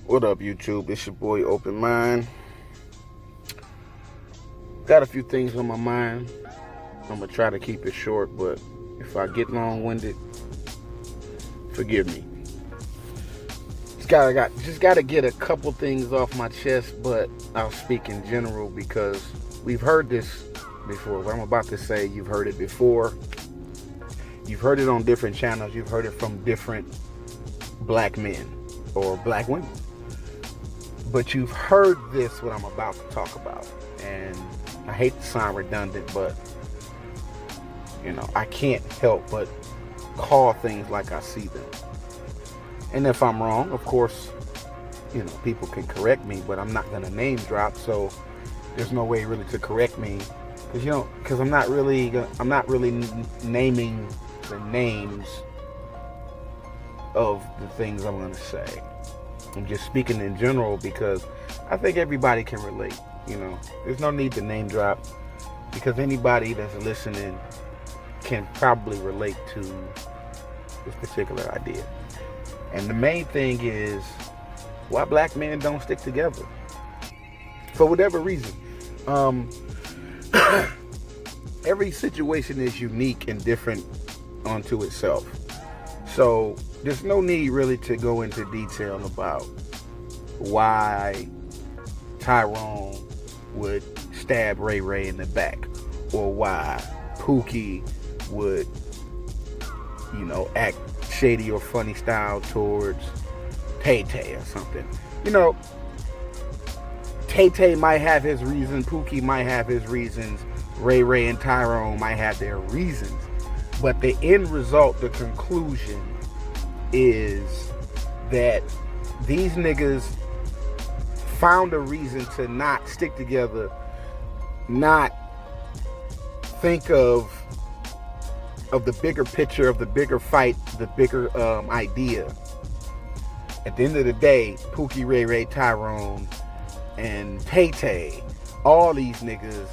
What up, YouTube? It's your boy Open Mind. Got a few things on my mind. I'm gonna try to keep it short, but if I get long-winded, forgive me. Just gotta get a couple things off my chest, but I'll speak in general because we've heard this before. What I'm about to say, you've heard it before. You've heard it on different channels. You've heard it from different black men or black women. But you've heard this, what I'm about to talk about. And I hate to sound redundant, but, I can't help but call things like I see them. And if I'm wrong, of course, people can correct me, but I'm not going to name drop. So there's no way really to correct me because I'm not really naming the names of the things I'm going to say. I'm just speaking in general because I think everybody can relate. There's no need to name drop because anybody that's listening can probably relate to this particular idea. And the main thing is why black men don't stick together. For whatever reason. Every situation is unique and different unto itself. So there's no need really to go into detail about why Tyrone would stab Ray Ray in the back, or why Pookie would, act shady or funny style towards Tay Tay or something. Tay Tay might have his reasons, Pookie might have his reasons, Ray Ray and Tyrone might have their reasons. But the end result, the conclusion, is that these niggas found a reason to not stick together, not think of the bigger picture, of the bigger fight, the bigger idea. At the end of the day, Pookie, Ray Ray, Tyrone, and Tay Tay, all these niggas,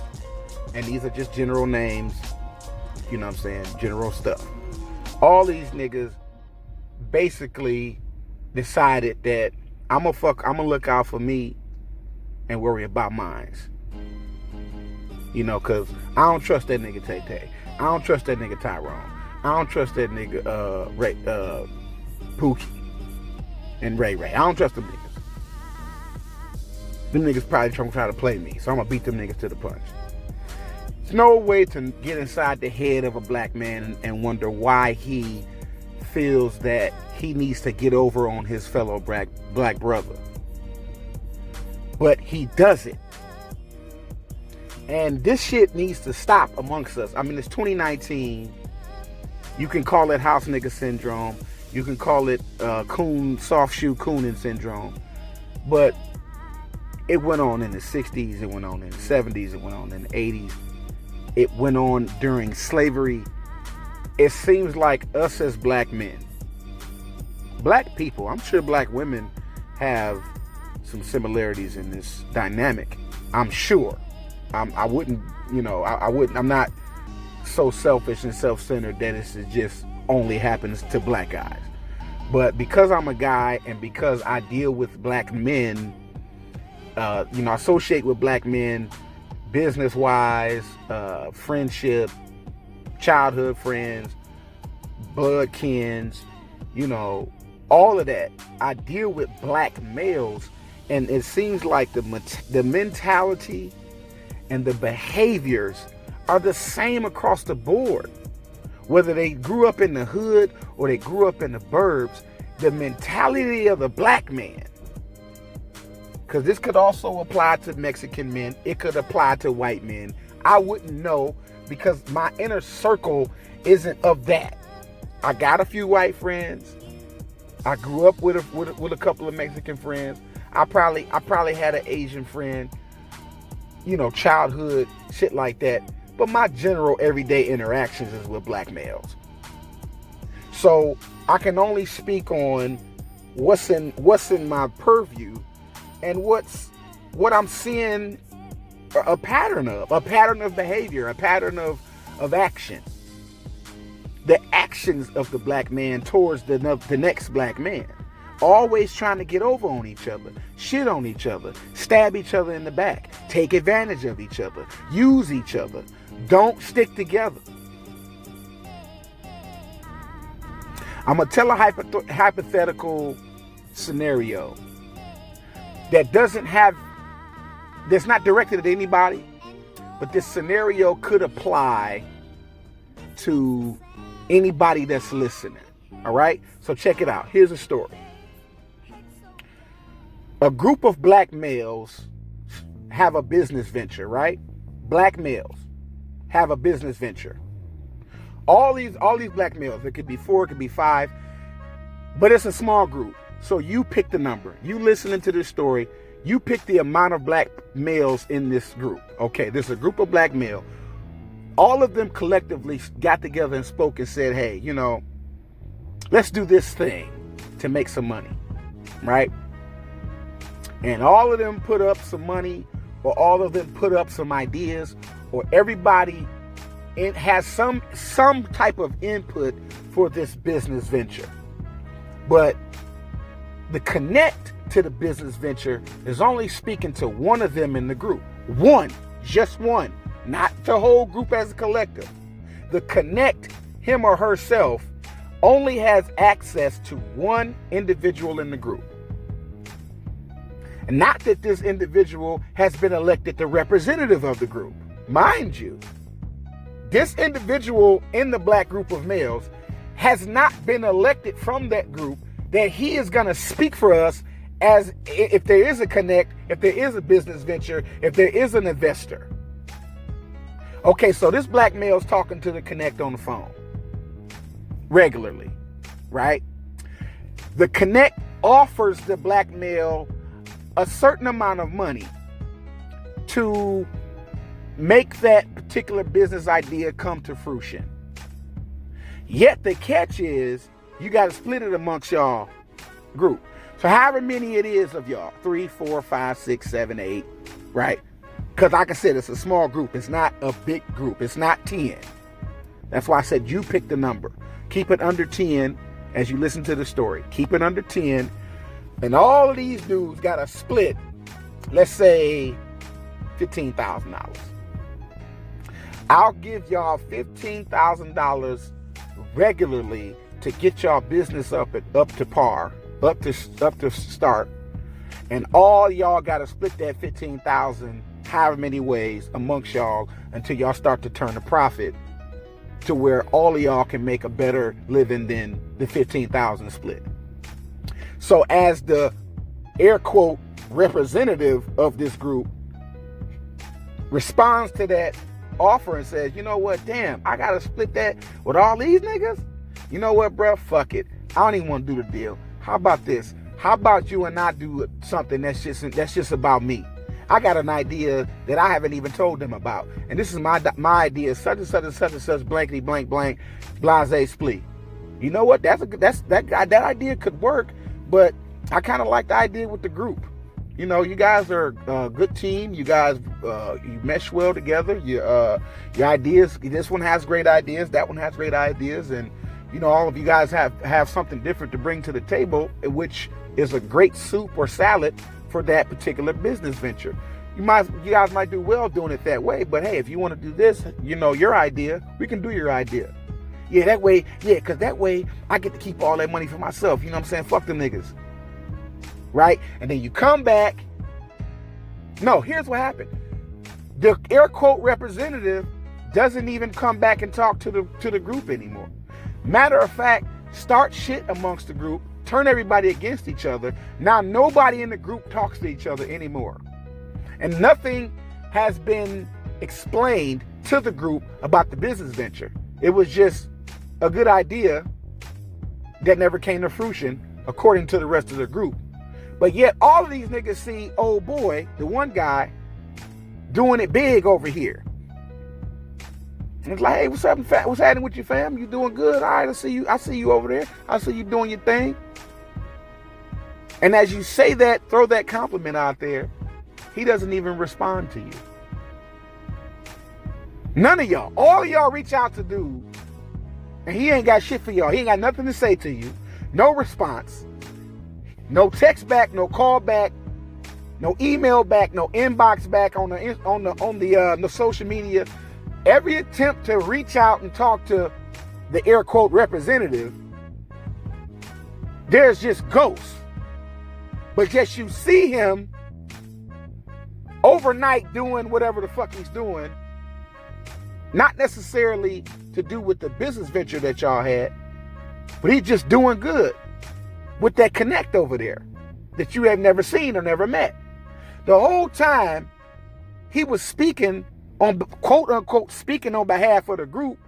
and these are just general names, general stuff. All these niggas basically decided that I'm gonna look out for me and worry about mines. Cause I don't trust that nigga Tay Tay. I don't trust that nigga Tyrone. I don't trust that nigga Pookie and Ray Ray. I don't trust them niggas. Them niggas probably try to play me, so I'm gonna beat them niggas to the punch. There's no way to get inside the head of a black man and wonder why he feels that he needs to get over on his fellow black brother. But he does it. And this shit needs to stop amongst us. I mean, it's 2019. You can call it house nigga syndrome. You can call it soft shoe cooning syndrome. But it went on in the 60s. It went on in the 70s. It went on in the 80s. It went on during slavery. It seems like us as black men, black people, I'm sure black women have some similarities in this dynamic. I'm sure. I'm not so selfish and self-centered that this just only happens to black guys. But because I'm a guy and because I deal with black men, associate with black men, business-wise, friendship, childhood friends, blood kins, all of that. I deal with black males, and it seems like the mentality and the behaviors are the same across the board. Whether they grew up in the hood or they grew up in the burbs, the mentality of the black man, because this could also apply to Mexican men, it could apply to white men. I wouldn't know because my inner circle isn't of that. I got a few white friends. I grew up with a couple of Mexican friends. I probably had an Asian friend, childhood shit like that. But my general everyday interactions is with black males. So I can only speak on what's in my purview and what I'm seeing a pattern of behavior, a pattern of action. The actions of the black man towards the next black man always trying to get over on each other, shit on each other, stab each other in the back, take advantage of each other, use each other, don't stick together. I'm going to tell a hypothetical scenario that's not directed at anybody, but this scenario could apply to anybody that's listening. All right? So check it out. Here's a story. A group of black males have a business venture, right? Black males have a business venture. All these black males, it could be 4, it could be 5, but it's a small group. So you pick the number. You listening to this story, you pick the amount of black males in this group. Okay, there's a group of black males. All of them collectively got together and spoke and said, hey, let's do this thing to make some money, right? And all of them put up some money, or all of them put up some ideas, or everybody has some type of input for this business venture. But the connect to the business venture is only speaking to one of them in the group. One, just one, not the whole group as a collective. The connect, him or herself, only has access to one individual in the group. And not that this individual has been elected the representative of the group. Mind you, this individual in the black group of males has not been elected from that group that he is going to speak for us as if there is a connect, if there is a business venture, if there is an investor. Okay, so this black male is talking to the connect on the phone regularly, right? The connect offers the black male a certain amount of money to make that particular business idea come to fruition. Yet the catch is you got to split it amongst y'all group. So however many it is of y'all, 3, 4, 5, 6, 7, 8, right? Because like I said, it's a small group. It's not a big group. It's not 10. That's why I said you pick the number. Keep it under 10 as you listen to the story. Keep it under 10. And all of these dudes got to split, let's say, $15,000. I'll give y'all $15,000 regularly to get y'all business up to par, up to start. And all y'all got to split that $15,000 however many ways amongst y'all until y'all start to turn a profit to where all of y'all can make a better living than the $15,000 split. So as the air quote representative of this group responds to that offer and says, you know what, damn, I gotta split that with all these niggas? You know what, bro, fuck it. I don't even want to do the deal. How about this? How about you and I do something that's just about me? I got an idea that I haven't even told them about. And this is my idea, such and such and such and such, blankety blank blank, blase split. You know what? That idea could work, but I kind of like the idea with the group. You know, you guys are a good team. You guys, you mesh well together. Your ideas, this one has great ideas. That one has great ideas. And, you know, all of you guys have something different to bring to the table, which is a great soup or salad for that particular business venture. You guys might do well doing it that way. But, hey, if you want to do this, you know, your idea, we can do your idea. Yeah, that way, because that way I get to keep all that money for myself. You know what I'm saying? Fuck them niggas. Right? And then you come back. No, here's what happened. The air quote representative doesn't even come back and talk to the group anymore. Matter of fact, start shit amongst the group, turn everybody against each other. Now nobody in the group talks to each other anymore. And nothing has been explained to the group about the business venture. It was just a good idea that never came to fruition, according to the rest of the group. But yet all of these niggas see old boy, the one guy, doing it big over here. And it's like, hey, what's up, what's happening with you, fam? You doing good? All right, I see you over there. I see you doing your thing. And as you say that, throw that compliment out there, he doesn't even respond to you. None of y'all. All of y'all reach out to dude, and he ain't got shit for y'all. He ain't got nothing to say to you. No response. No text back, no call back, no email back, no inbox back on the social media. Every attempt to reach out and talk to the air quote representative, there's just ghosts. But yet you see him overnight doing whatever the fuck he's doing, not necessarily to do with the business venture that y'all had, but he's just doing good with that connect over there that you have never seen or never met. The whole time he was speaking on, quote unquote, speaking on behalf of the group,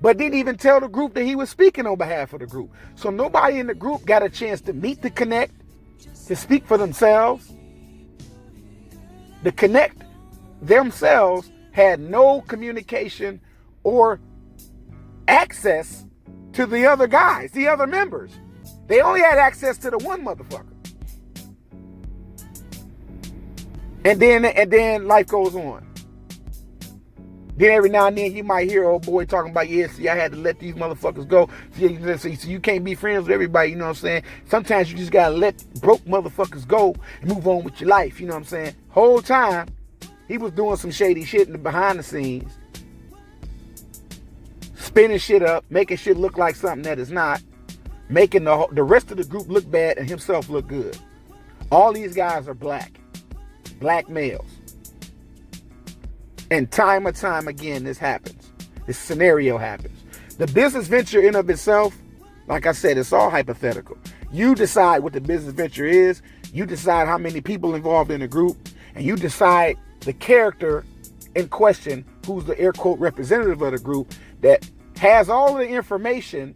but didn't even tell the group that he was speaking on behalf of the group. So nobody in the group got a chance to meet the connect, to speak for themselves. The connect themselves had no communication or access to the other guys, the other members. They only had access to the one motherfucker. And then life goes on. Then every now and then you might hear old boy talking about, yeah, see, I had to let these motherfuckers go. So you can't be friends with everybody, you know what I'm saying? Sometimes you just gotta let broke motherfuckers go and move on with your life, you know what I'm saying? Whole time, he was doing some shady shit in the behind the scenes. Spinning shit up, making shit look like something that is not. Making the rest of the group look bad and himself look good. All these guys are black males. And time and time again, this happens. This scenario happens. The business venture in of itself, like I said, it's all hypothetical. You decide what the business venture is. You decide how many people involved in the group. And you decide the character in question, who's the air quote representative of the group, that has all the information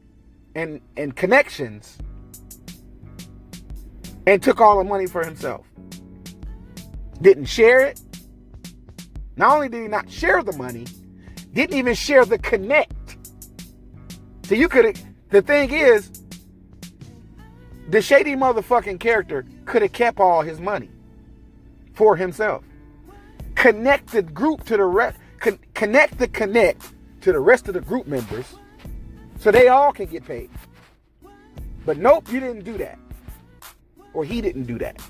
and connections and took all the money for himself. Didn't share it. Not only did he not share the money, didn't even share the connect. So the thing is, the shady motherfucking character could have kept all his money for himself. Connect the group to the rest, connect to the rest of the group members so they all can get paid. But nope, you didn't do that. Or he didn't do that.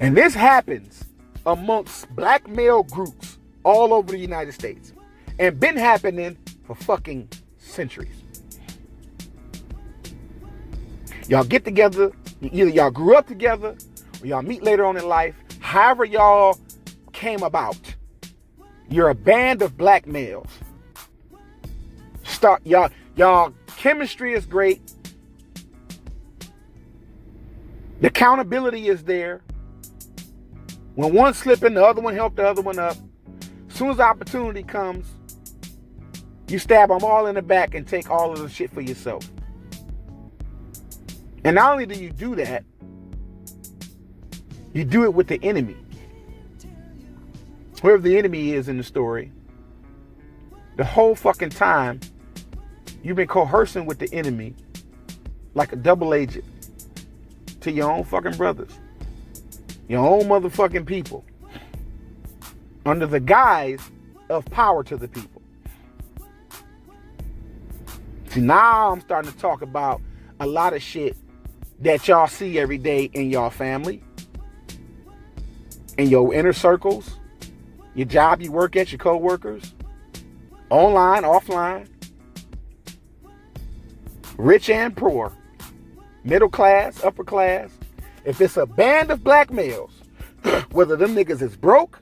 And this happens amongst black male groups all over the United States. And been happening for fucking centuries. Y'all get together, either y'all grew up together or y'all meet later on in life. However y'all came about, you're a band of black males. Y'all chemistry is great. The accountability is there. When one's slipping, the other one help the other one up. As soon as the opportunity comes, you stab them all in the back and take all of the shit for yourself. And not only do you do that, you do it with the enemy. Whoever the enemy is in the story, the whole fucking time, you've been coercing with the enemy like a double agent to your own fucking brothers, your own motherfucking people, under the guise of power to the people. See, now I'm starting to talk about a lot of shit that y'all see every day in y'all family, in your inner circles, your job you work at, your co-workers, online, offline, rich and poor, middle class, upper class. If it's a band of black males, whether them niggas is broke,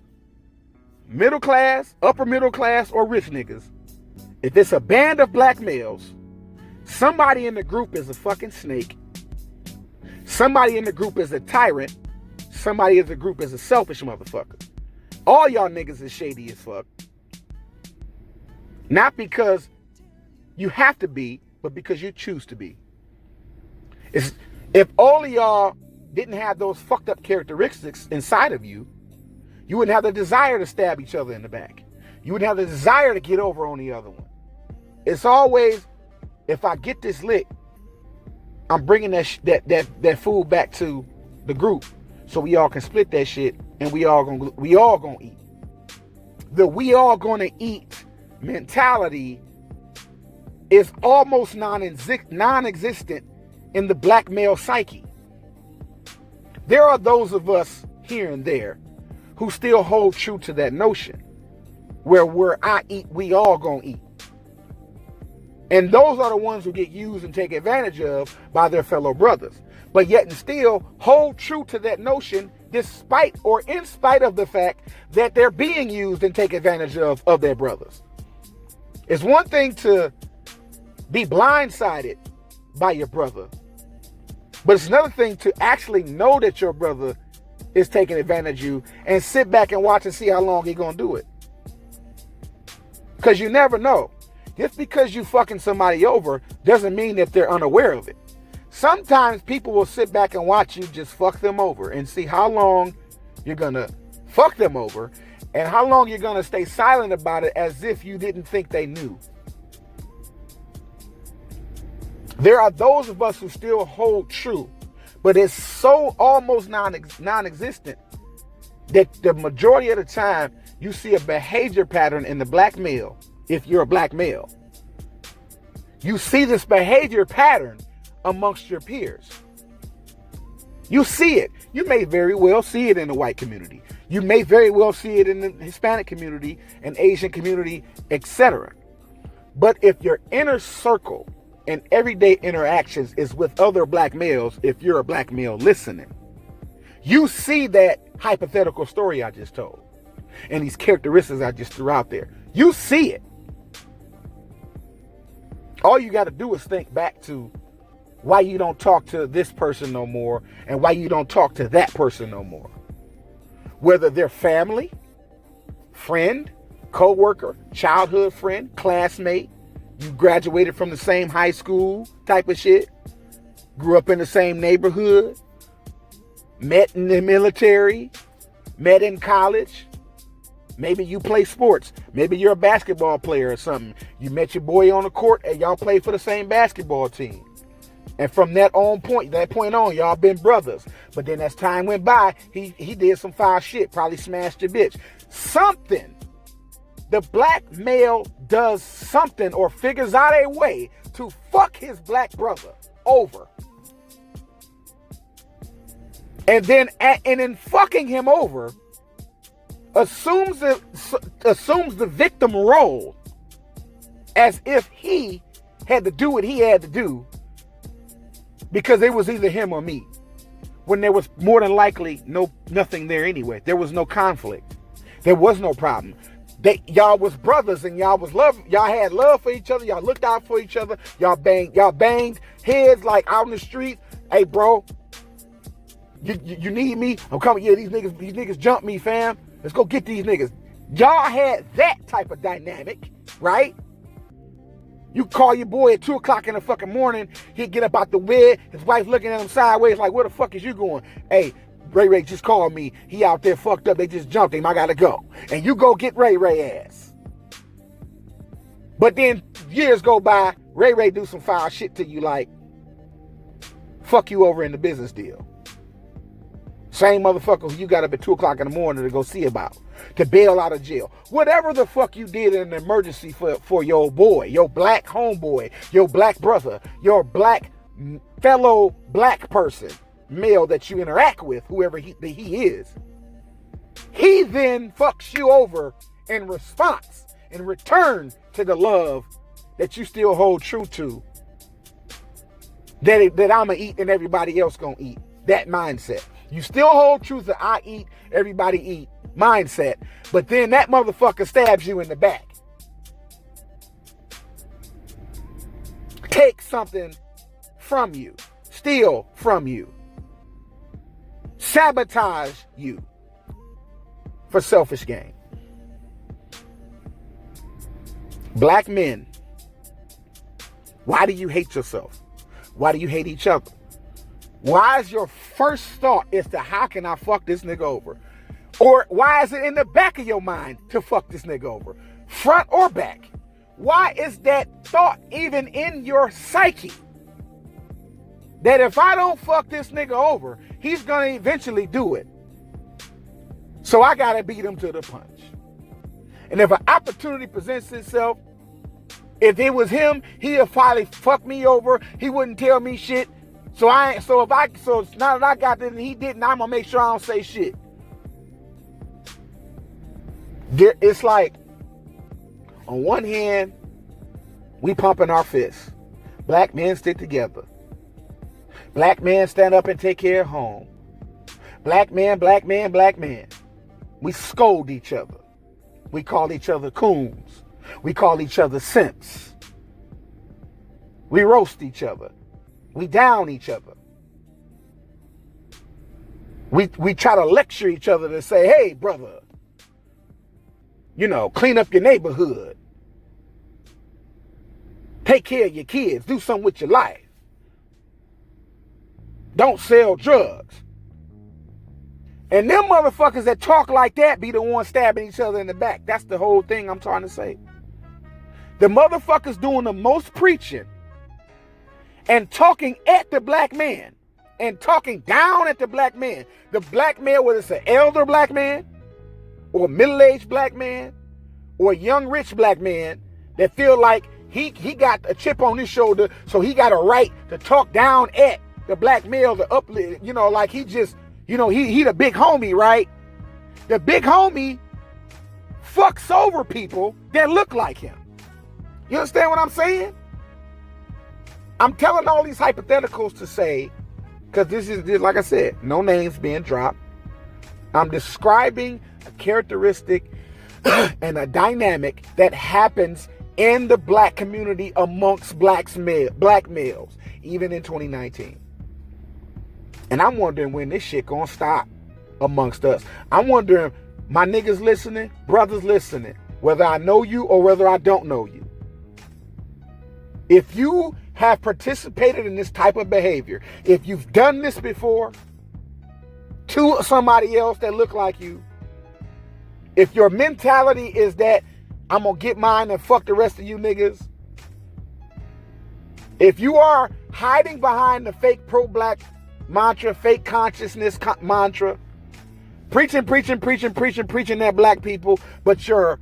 middle class, upper middle class, or rich niggas, if it's a band of black males, somebody in the group is a fucking snake. Somebody in the group is a tyrant. Somebody in the group is a selfish motherfucker. All y'all niggas is shady as fuck. Not because you have to be, but because you choose to be. If all of y'all didn't have those fucked up characteristics inside of you, you wouldn't have the desire to stab each other in the back. You wouldn't have the desire to get over on the other one. It's always, if I get this lick, I'm bringing that food back to the group so we all can split that shit and we all gonna eat. The we all gonna eat mentality is almost non-existent in the black male psyche. There are those of us here and there who still hold true to that notion where I eat, we all gonna eat. And those are the ones who get used and taken advantage of by their fellow brothers. But yet and still hold true to that notion despite or in spite of the fact that they're being used and taken advantage of their brothers. It's one thing to be blindsided by your brother, but it's another thing to actually know that your brother is taking advantage of you and sit back and watch and see how long he's gonna do it. Because you never know. Just because you fucking somebody over doesn't mean that they're unaware of it. Sometimes people will sit back and watch you just fuck them over and see how long you're gonna fuck them over and how long you're gonna stay silent about it as if you didn't think they knew. There are those of us who still hold true, but it's so almost non-existent that the majority of the time you see a behavior pattern in the black male. If you're a black male, you see this behavior pattern amongst your peers. You see it. You may very well see it in the white community. You may very well see it in the Hispanic community and Asian community, etc. But if your inner circle and everyday interactions is with other black males, if you're a black male listening, you see that hypothetical story I just told and these characteristics I just threw out there. You see it. All you got to do is think back to why you don't talk to this person no more and why you don't talk to that person no more. Whether they're family, friend, co-worker, childhood friend, classmate, you graduated from the same high school type of shit, grew up in the same neighborhood, met in the military, met in college. Maybe you play sports. Maybe you're a basketball player or something. You met your boy on the court and y'all play for the same basketball team. And from that point on, y'all been brothers. But then as time went by, he did some foul shit. Probably smashed your bitch. Something. The black male does something or figures out a way to fuck his black brother over. And then in fucking him over, assumes the victim role as if he had to do what he had to do because it was either him or me, when there was more than likely nothing there anyway. There was no conflict. There was no problem. Y'all was brothers and y'all was love. Y'all had love for each other. Y'all looked out for each other. Y'all banged heads like out in the street. Hey, bro, you need me? I'm coming. Yeah, these niggas jumped me, fam. Let's go get these niggas. Y'all had that type of dynamic, right? You call your boy at 2 o'clock in the fucking morning. He'd get up out the bed. His wife looking at him sideways like, where the fuck is you going? Hey, Ray just called me. He out there fucked up. They just jumped him. I gotta go. And you go get Ray ass. But then years go by. Ray do some foul shit to you like, fuck you over in the business deal. Same motherfucker who you got up at 2 o'clock in the morning to go see about, to bail out of jail. Whatever the fuck you did in an emergency for your boy, your black homeboy, your black brother, your black fellow black person, male that you interact with, whoever he is, he then fucks you over in response, in return to the love that you still hold true to, that I'ma eat and everybody else gonna eat. That mindset. You still hold true to I eat, everybody eat mindset, but then that motherfucker stabs you in the back. Take something from you. Steal from you. Sabotage you for selfish gain. Black men, why do you hate yourself? Why do you hate each other? Why is your first thought is to how can I fuck this nigga over? Or why is it in the back of your mind to fuck this nigga over? Front or back? Why is that thought even in your psyche? That if I don't fuck this nigga over, he's gonna eventually do it. So I gotta beat him to the punch. And if an opportunity presents itself, if it was him, he'd probably fuck me over. He wouldn't tell me shit. So now that I got this and he didn't, I'm gonna make sure I don't say shit. It's like, on one hand, we pumping our fists. Black men stick together. Black men stand up and take care of home. Black man, black man, black man. We scold each other. We call each other coons. We call each other simps. We roast each other. We down each other. We try to lecture each other to say, hey, brother, clean up your neighborhood. Take care of your kids. Do something with your life. Don't sell drugs. And them motherfuckers that talk like that be the ones stabbing each other in the back. That's the whole thing I'm trying to say. The motherfuckers doing the most preaching and talking at the black man and talking down at the black man. The black man, whether it's an elder black man or a middle-aged black man or a young rich black man that feel like he got a chip on his shoulder, so he got a right to talk down at the black male, the uplift, like he just, he the big homie, right? The big homie fucks over people that look like him. You understand what I'm saying? I'm telling all these hypotheticals to say, because this is, like I said, no names being dropped. I'm describing a characteristic and a dynamic that happens in the black community amongst black males, even in 2019. And I'm wondering when this shit gonna stop amongst us. I'm wondering, my niggas listening, brothers listening, whether I know you or whether I don't know you. If you have participated in this type of behavior, if you've done this before to somebody else that look like you, if your mentality is that I'm gonna get mine and fuck the rest of you niggas, if you are hiding behind the fake pro-black mantra, fake consciousness mantra, preaching that black people, but your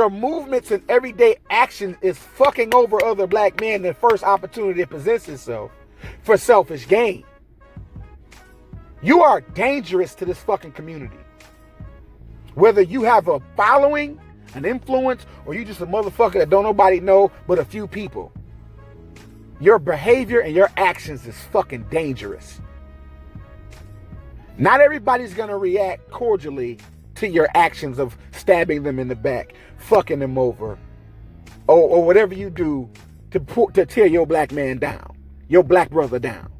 movements and everyday action is fucking over other black men the first opportunity it presents itself for selfish gain. You are dangerous to this fucking community. Whether you have a following, an influence, or you just a motherfucker that don't nobody know but a few people. Your behavior and your actions is fucking dangerous. Not everybody's gonna react cordially to your actions of stabbing them in the back, fucking them over, or whatever you do to tear your black man down, your black brother down.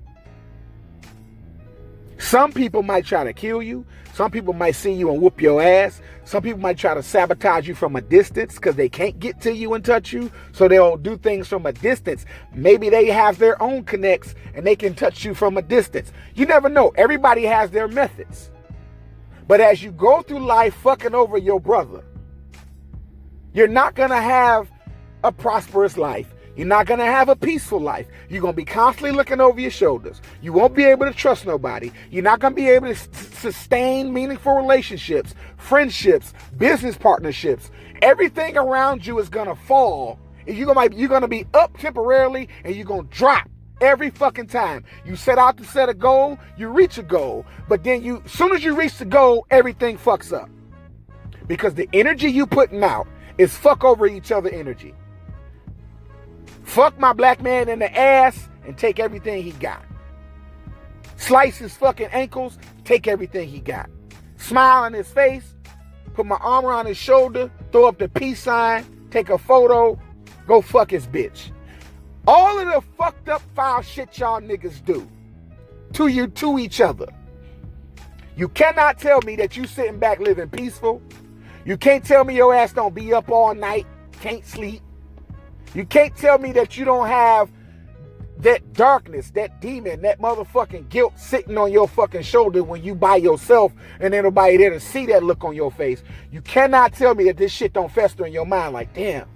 Some people might try to kill you. Some people might see you and whoop your ass. Some people might try to sabotage you from a distance because they can't get to you and touch you, so they'll do things from a distance. Maybe they have their own connects and they can touch you from a distance. You never know. Everybody has their methods. But as you go through life fucking over your brother, you're not going to have a prosperous life. You're not going to have a peaceful life. You're going to be constantly looking over your shoulders. You won't be able to trust nobody. You're not going to be able to sustain meaningful relationships, friendships, business partnerships. Everything around you is going to fall. You're going to be up temporarily and you're going to drop every fucking time. You set out to set a goal, you reach a goal. But then as soon as you reach the goal, everything fucks up. Because the energy you putting out is fuck over each other energy. Fuck my black man in the ass and take everything he got. Slice his fucking ankles, take everything he got. Smile on his face, put my arm around his shoulder, throw up the peace sign, take a photo, go fuck his bitch. All of the fucked up foul shit y'all niggas do to each other. You cannot tell me that you sitting back living peaceful. You can't tell me your ass don't be up all night, can't sleep. You can't tell me that you don't have that darkness, that demon, that motherfucking guilt sitting on your fucking shoulder when you by yourself and ain't nobody there to see that look on your face. You cannot tell me that this shit don't fester in your mind like, damn,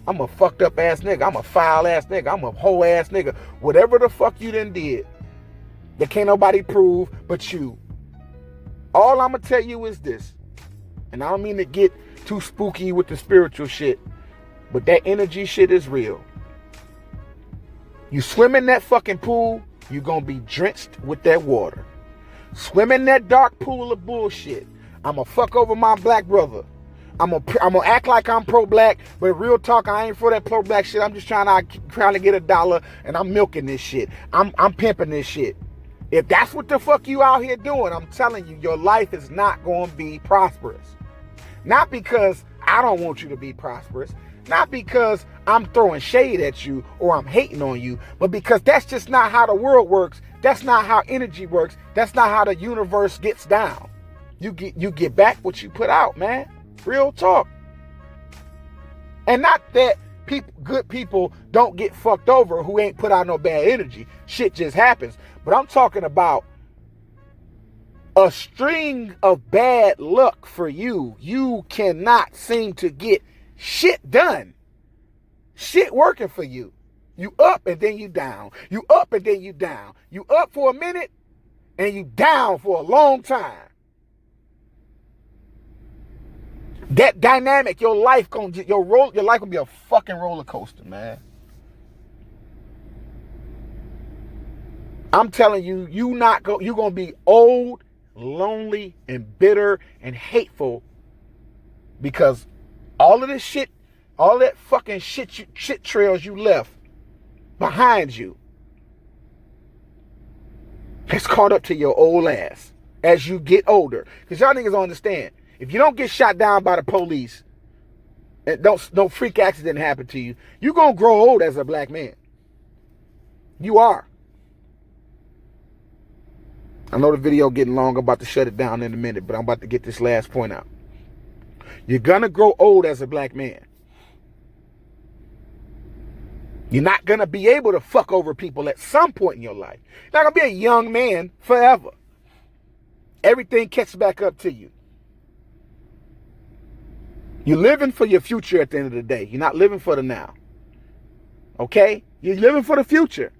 I'm a fucked up ass nigga. I'm a foul ass nigga. I'm a hoe ass nigga. Whatever the fuck you done did that can't nobody prove but you. All I'm going to tell you is this, and I don't mean to get too spooky with the spiritual shit, but that energy shit is real. You swim in that fucking pool, you're going to be drenched with that water. Swim in that dark pool of bullshit. I'm going to fuck over my black brother. I'm gonna act like I'm pro-black, but real talk, I ain't for that pro-black shit. I'm just trying to get $1, and I'm milking this shit. I'm pimping this shit. If that's what the fuck you out here doing, I'm telling you, your life is not going to be prosperous. Not because I don't want you to be prosperous, not because I'm throwing shade at you or I'm hating on you, but because that's just not how the world works. That's not how energy works. That's not how the universe gets down. You get back what you put out, man. Real talk. And not that good people don't get fucked over who ain't put out no bad energy. Shit just happens. But I'm talking about a string of bad luck for you. You cannot seem to get shit done. Shit working for you. You up and then you down. You up and then you down. You up for a minute and you down for a long time. That dynamic, your life gonna be a fucking roller coaster, man. I'm telling you, you're gonna be old, lonely, and bitter and hateful because all of this shit, all that fucking shit trails you left behind you has caught up to your old ass as you get older. Because y'all niggas don't understand. If you don't get shot down by the police, and no freak accident happen to you, you're going to grow old as a black man. You are. I know the video getting long. I'm about to shut it down in a minute, but I'm about to get this last point out. You're going to grow old as a black man. You're not going to be able to fuck over people at some point in your life. You're not going to be a young man forever. Everything catches back up to you. You're living for your future at the end of the day. You're not living for the now. Okay? You're living for the future.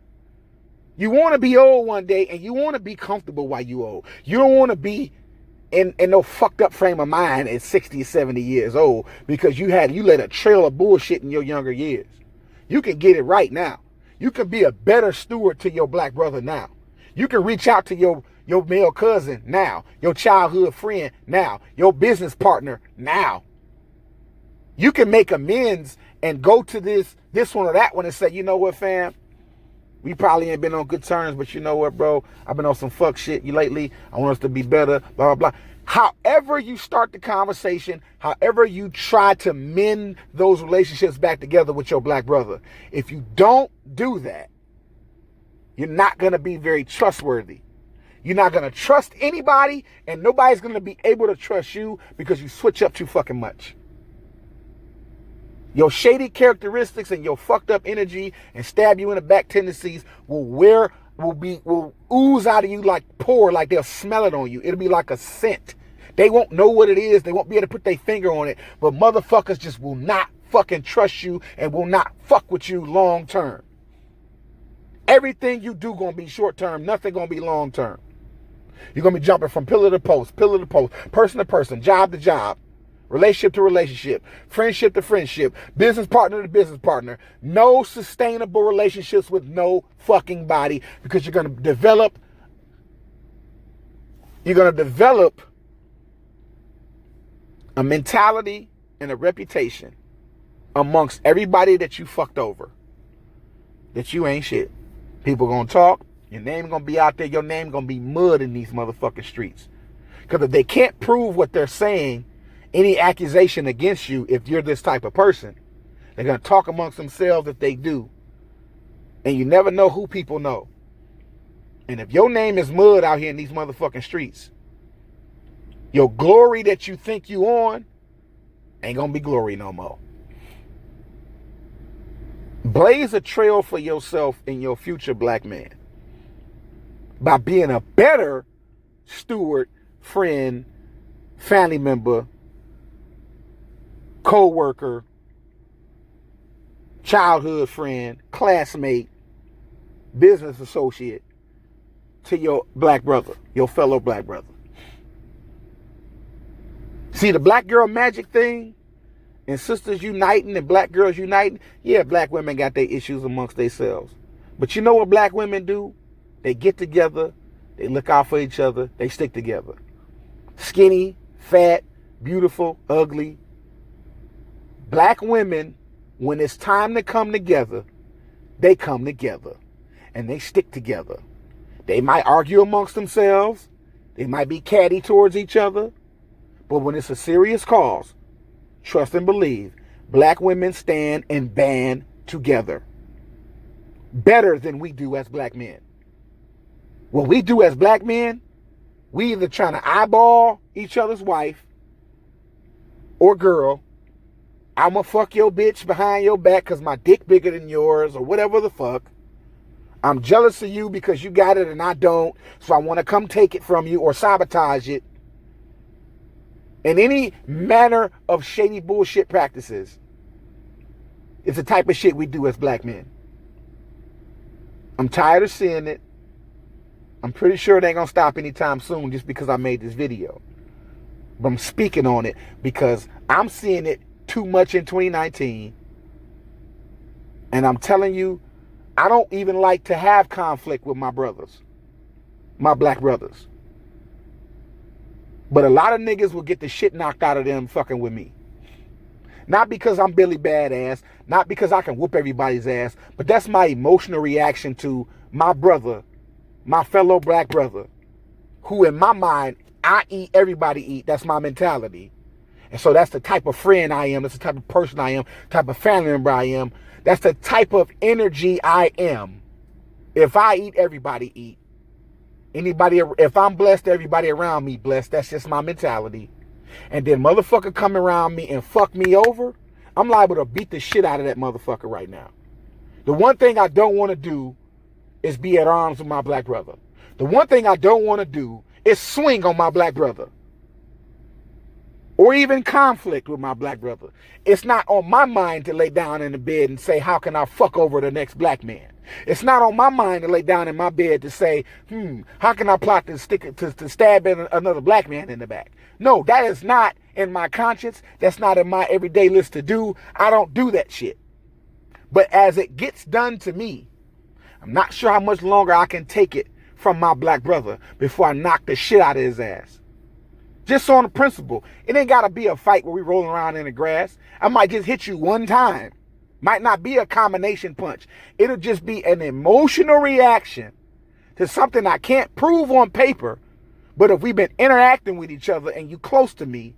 You want to be old one day and you want to be comfortable while you old. You don't want to be in no fucked up frame of mind at 60 or 70 years old because you let a trail of bullshit in your younger years. You can get it right now. You can be a better steward to your black brother now. You can reach out to your male cousin now, your childhood friend now, your business partner now. You can make amends and go to this one or that one and say, you know what, fam? We probably ain't been on good terms, but you know what, bro? I've been on some fuck shit lately. I want us to be better, blah, blah, blah. However you start the conversation, however you try to mend those relationships back together with your black brother, if you don't do that, you're not going to be very trustworthy. You're not going to trust anybody, and nobody's going to be able to trust you because you switch up too fucking much. Your shady characteristics and your fucked up energy and stab you in the back tendencies will ooze out of you like pour, like they'll smell it on you. It'll be like a scent. They won't know what it is. They won't be able to put their finger on it. But motherfuckers just will not fucking trust you and will not fuck with you long term. Everything you do gonna be short term. Nothing gonna be long term. You're gonna be jumping from pillar to post, person to person, job to job. Relationship to relationship, friendship to friendship, business partner to business partner. No sustainable relationships with no fucking body because you're going to develop a mentality and a reputation amongst everybody that you fucked over that you ain't shit. People going to talk. Your name going to be out there. Your name going to be mud in these motherfucking streets. Because if they can't prove what they're saying, any accusation against you, if you're this type of person, they're going to talk amongst themselves if they do. And you never know who people know. And if your name is mud out here in these motherfucking streets, your glory that you think you on ain't going to be glory no more. Blaze a trail for yourself and your future black man by being a better steward, friend, family member, co-worker, childhood friend, classmate, business associate to your black brother, your fellow black brother. See the black girl magic thing and sisters uniting and black girls uniting? Yeah, black women got their issues amongst themselves. But you know what black women do? They get together, they look out for each other, they stick together. Skinny, fat, beautiful, ugly. Black women, when it's time to come together, they come together and they stick together. They might argue amongst themselves. They might be catty towards each other. But when it's a serious cause, trust and believe, black women stand and band together. Better than we do as black men. What we do as black men, we either trying to eyeball each other's wife or girl. I'ma fuck your bitch behind your back because my dick bigger than yours or whatever the fuck. I'm jealous of you because you got it and I don't, so I want to come take it from you or sabotage it. And any manner of shady bullshit practices is the type of shit we do as black men. I'm tired of seeing it. I'm pretty sure it ain't gonna stop anytime soon just because I made this video. But I'm speaking on it because I'm seeing it too much in 2019. And I'm telling you, I don't even like to have conflict with my brothers, my black brothers. But a lot of niggas will get the shit knocked out of them fucking with me. Not because I'm Billy Badass, not because I can whoop everybody's ass, but that's my emotional reaction to my brother, my fellow black brother, who in my mind, I eat, everybody eat. That's my mentality. And so that's the type of friend I am. That's the type of person I am, type of family member I am. That's the type of energy I am. If I eat, everybody eat. Anybody, if I'm blessed, everybody around me blessed. That's just my mentality. And then motherfucker come around me and fuck me over, I'm liable to beat the shit out of that motherfucker right now. The one thing I don't want to do is be at arms with my black brother. The one thing I don't want to do is swing on my black brother. Or even conflict with my black brother. It's not on my mind to lay down in the bed and say, how can I fuck over the next black man? It's not on my mind to lay down in my bed to say, how can I plot to stab another black man in the back? No, that is not in my conscience. That's not in my everyday list to do. I don't do that shit. But as it gets done to me, I'm not sure how much longer I can take it from my black brother before I knock the shit out of his ass. Just on the principle. It ain't got to be a fight where we rolling around in the grass. I might just hit you one time. Might not be a combination punch. It'll just be an emotional reaction to something I can't prove on paper. But if we've been interacting with each other and you close to me,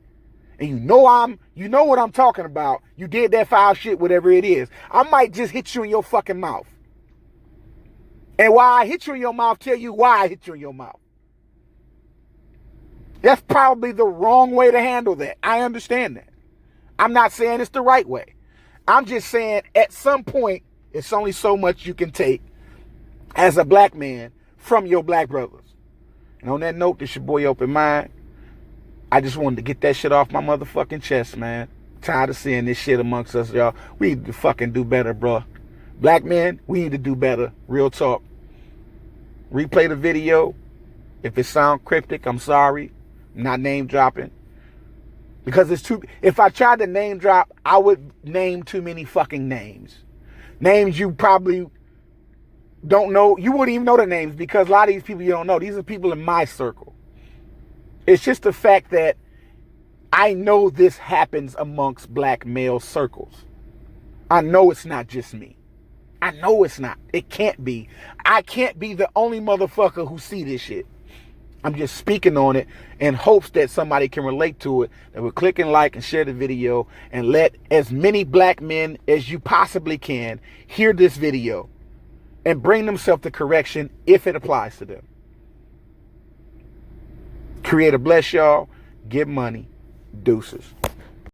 and you know what I'm talking about, you did that foul shit, whatever it is, I might just hit you in your fucking mouth. And why I hit you in your mouth, tell you why I hit you in your mouth. That's probably the wrong way to handle that. I understand that. I'm not saying it's the right way. I'm just saying at some point, it's only so much you can take as a black man from your black brothers. And on that note, this your boy Open Mind. I just wanted to get that shit off my motherfucking chest, man. Tired of seeing this shit amongst us, y'all. We need to fucking do better, bro. Black men, we need to do better. Real talk. Replay the video. If it sound cryptic, I'm sorry. I'm not name dropping. Because it's too... If I tried to name drop, I would name too many fucking names. Names you probably don't know. You wouldn't even know the names because a lot of these people you don't know. These are people in my circle. It's just the fact that I know this happens amongst black male circles. I know it's not just me. I know it's not. It can't be. I can't be the only motherfucker who see this shit. I'm just speaking on it in hopes that somebody can relate to it, that will click and like and share the video and let as many black men as you possibly can hear this video and bring themselves to correction if it applies to them. Creator bless y'all. Give money. Deuces.